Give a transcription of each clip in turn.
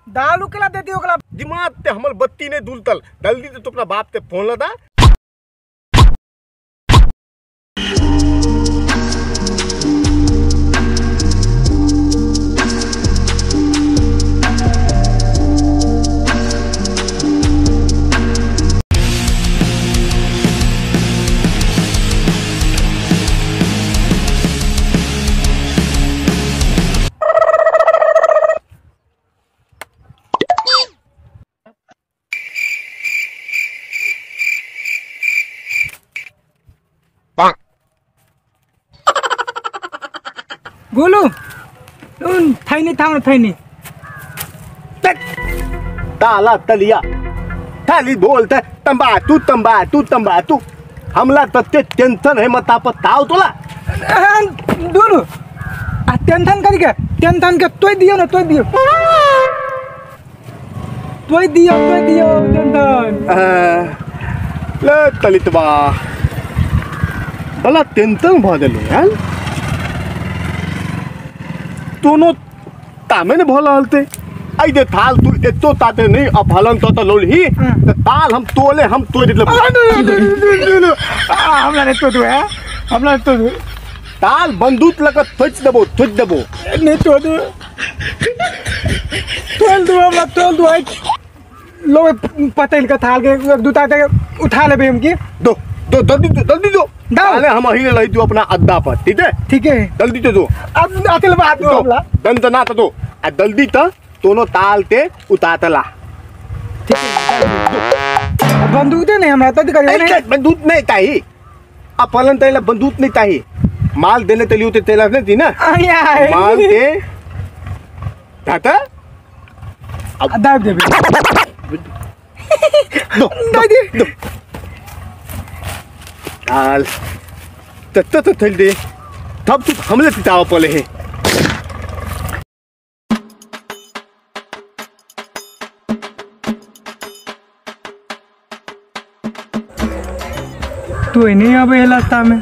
दाल उकला देती ओकला दिमाग ते हमल बत्ती ने दुलतल जल्दी तो अपना बाप ते फोन लदा गोलू थैनी था थैनी ताला तलिया थाली बोलते तंबाकू तंबाकू तंबाकू हमला तत्ते टेंशन है मता पर ताव तोला दोनों टेंशन करी के टेंशन के तोय दियो ना तोय दियो टेंशन ले तलितबा बला टेंशन भदेलो यार दोनों तामे ने भला हलते आई दे थाल तू एतो ताते नहीं अफलन तो लोलही ताल हम तोले हम तोड़ दिले हमला ने तो है हमला तो ताल बंदूक लगा थोच देबो नहीं तो तोल दो हमला तोल दो लो पटेल का थाल के दूता के उठा ले हम की दो जल्दी दो डाले हम ही ले दो अपना अड्डा पर ठीक है जल्दी तो दो अब अतल बात दो हमला दंत ना तो दो जल्दी त दोनों ताल ते उतातला ठीक है बंदूक दे नहीं हमरा तो करिए बंदूक नहीं ताही अपलन तैला बंदूक नहीं ताही माल देने तली उते तेला नहीं थी ना माल के दाता अब दाब दे दो ताल तत्त तो थल दे तब तू हमले तिताव पले है तू नहीं आवे रास्ता में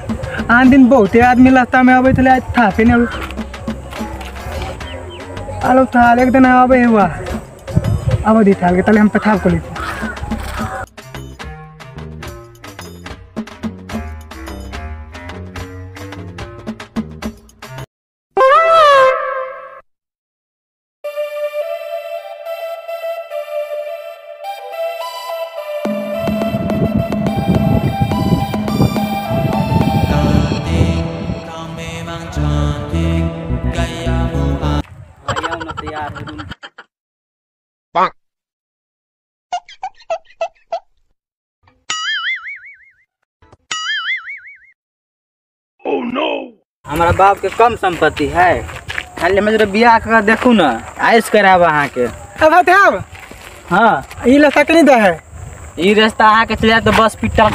आन दिन बहुते आदमी रास्ता में आवे थे था पे नहीं आलो था एक दिन आवे हुआ अब दी था तले हम पथाव को ली हमारा बाप के कम संपत्ति है खाली मेरे बियाह का देखू ना आइस कराब अहाँ के अब हाँ ये रास्ता के नहीं दे है ये रास्ता अहाँ के चले तो बस पिटा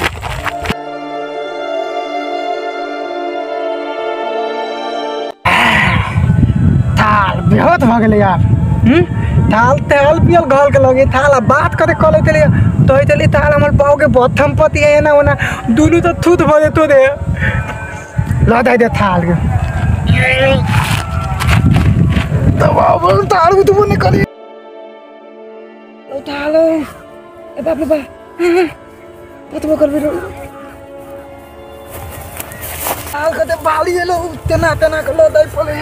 थाल बेहोत भ गेले यार थाल तेल पियल घल के लगे थाल बात करे कले चले तो चली थाल हमर बाव के बहुत संपत्ति है ना ओना दुनु तो थूत भ जेतो दे लदाई दे थाल के दबाव थाल को तो निकली ओ थाल ए बाप रे बाप तो कर बिरो थाल कते बाली लो तना तना के लदाई पले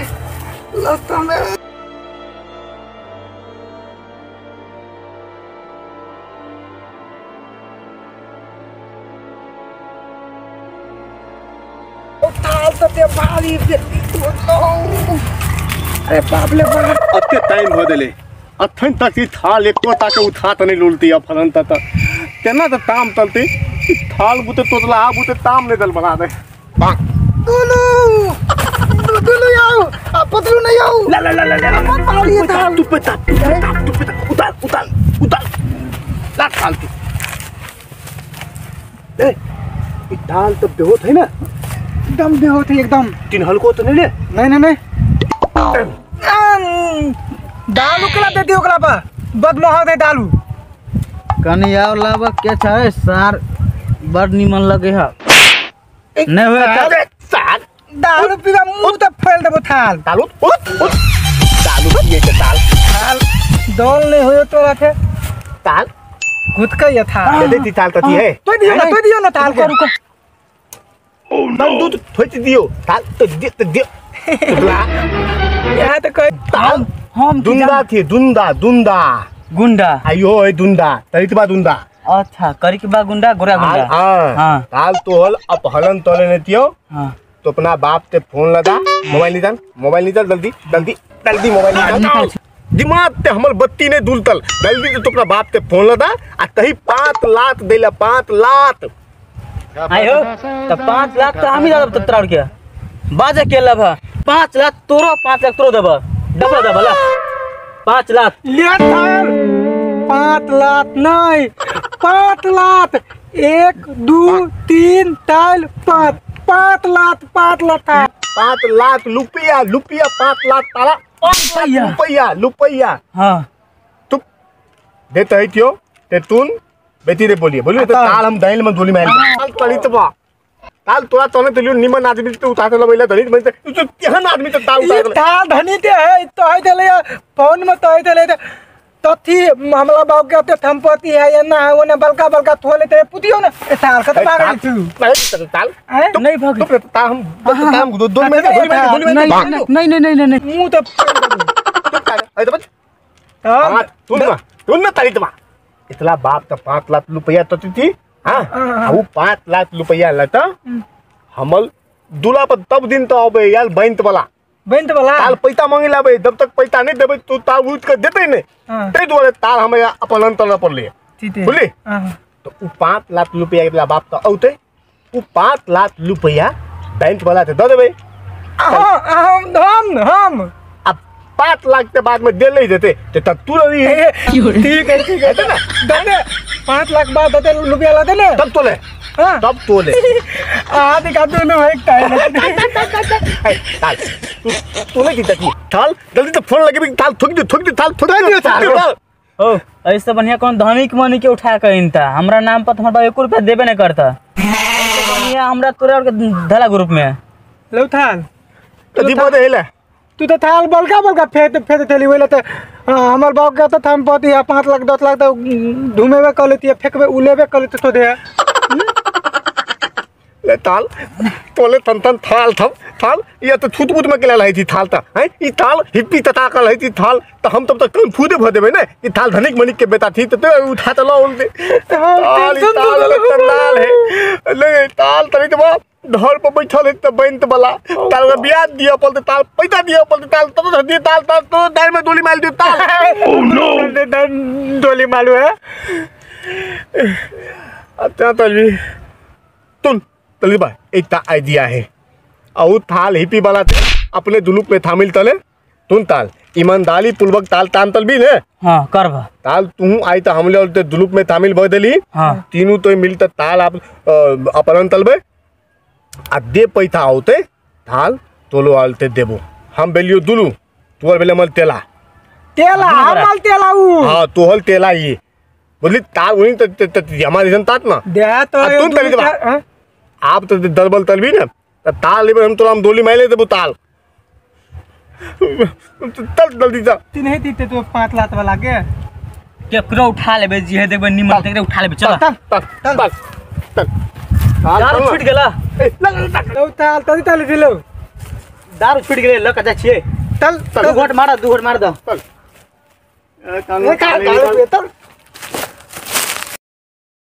लता में अरे बाप ले अत्ते टाइम हो देले अथन तक ई थाल एक तोता के उठा त नहीं लुलती फलन त केना त ताम तलती थाल बुते तोतला आ बुते ताम ने दल बना दे दुलू आओ आप पतलू नहीं आओ ला ला ला ला मत पालिए थाल तू पे उतार ला थाल तू ए ई थाल तो बेहोत है ना एकदम बेहोत है एकदम तीन हल्को तो नहीं ले नहीं दालू कला देती ओकला पा बदमोहत है दालू कनिया लावा के छै सार बड़ निमन लगे है नहीं हुआ सार दारू पीवा मुंह तो फैल देबो थाल दारू लुटिए के ताल थाल दौल नहीं हो तो रखे ताल खुद का ये था दे देती ताल कथी है तो दियो ना थाल के रुको मन दूध थोड़ी दियो ताल तो दियो तुला यहाँ तो कोई हम दुंदा थी दुंदा गुंडा आयो है दुंदा तरीतबा दुंदा अच्छा करी के बा गुंडा गोरा गुंडा हां ताल तो हल अपहरण तोले ने तियो हां तो अपना बाप ते फोन लगा मोबाइल निकाल जल्दी मोबाइल निकाल दिमाग ते हमर बत्ती ने दुलतल जल्दी तो अपना बाप ते फोन लगा आ तही 5 लाख देला 5 लाख आयो तो 5 लाख तो हम ही दादा तत्राड़ के बाजे के लब 5 लाख तोरो 5 लाख तोरो देब डबल ला 5 लाख ले थाल 5 लाख नहीं 5 लाख 1 2 3 4 5 लाख 5 लाख रुपया 5 लाख ताला रुपया हां तू देता है क्यों ते तून बेटी रे बोलिए तो ताल हम दाइल में गोली मार ताल तलितबा ताल तोरा तने तलियो निमन आदमी तो उठाते लबैला धनी में तू केहन आदमी तो ताल उठा थाल धनी ते है तो है देले फोन में तो है देले तथी हमला बाप के अपने संपत्ति है या ना है ओने बलका थोले ते पुतियो ना थाल खत पागल तू ताल नहीं भाग तो ताम दो में गोली मार नहीं मुंह तो आई तो बच तू ना तलितबा इतला बाप का 5 लाख रुपया तो थी हाँ वो 5 लाख रुपया लता हमल दूल्हा पर तब दिन तो अबे यार बैंक वाला ताल पैसा मांगे लाबे जब तक पैसा नहीं देबे तो ताल उठ के देते नहीं ते दुआरे ताल हम अपन अंतर पर ले बोली तो वो 5 लाख रुपया के बाप का औते वो 5 लाख रुपया बैंक वाला से दे देबे हम अब 5 लाख के बाद में दे ले देते तो तब तू रही है ठीक है दे 5 लाख बाद दे रुपया ला दे ले तब तो ले तब तो ले आदि का दोनों एक टाइम ताल तू नहीं जीता ताल जल्दी तो फोन लगे भी ताल ठोक दे ताल ओ ऐसे बढ़िया कौन धनिक मनी के उठा के इनता हमरा नाम पर तुम्हारा 1 रुपया देबे नहीं करता ऐसे बढ़िया हमरा तोरे और के धला ग्रुप में लो थाल कदी बोले हेला तू तो थाल बलका फेंक थेली वेले तो हमर बाप का तो हम पति है 5 लाख 10 लाख तो धुमेबे कर लेती है फेंकबे उलेबे कर लेती तो दे ले ताल तोले तन थाल ये तो छूट में केला रही थी थाल ता हैं ई थाल हिप्पी तता कर रही थी थाल तो हम तब तक कौन फूदे भ देबे ना ई थाल धनिक मनिक के बेटा थी तो उठा चलो उनसे ताल है ले ताल तरी तो घर पर बैठल है तो बैंक वाला ताल का ब्याज दिया पलते ताल पैसा दिया पलते ताल तब तो दिए ताल तो दाई में डोली मार दियो ताल ओह नो डोली मालू है अच्छा तलवी तुम तलवी भाई एक आइडिया है और थाल हिपी वाला थे अपने दुलुक में थामिल तले तुम ताल ईमानदारी पूर्वक ताल ताम तलबी ने हां करबा ताल तू आई तो हमले और दुलुक में थामिल बदली हां तीनों तो मिलता ताल आप अपन तलबे आ दे पैसा होते थाल तोलो आलते देबो हम बेलियो दुलु तोर बेले मल तेला हमल तेला उ हां तोहल तेला ये बोली ताल उनी तो हमारी जनतात ना दे तो तुम तली दबा आप तो दलबल तलबी ना तो ताल लेबे हम तोला हम डोली माइले देबो ताल तल जल्दी जा नहीं दीते तो 5 लाख वाला के केकरो उठा लेबे जी है देखबे निमन देखरे उठा लेबे चल तल दारू छूट गेला लो थाल तली दिलो दारू छूट गेले ल कजा छिए तल दू घोट मार दो तल तल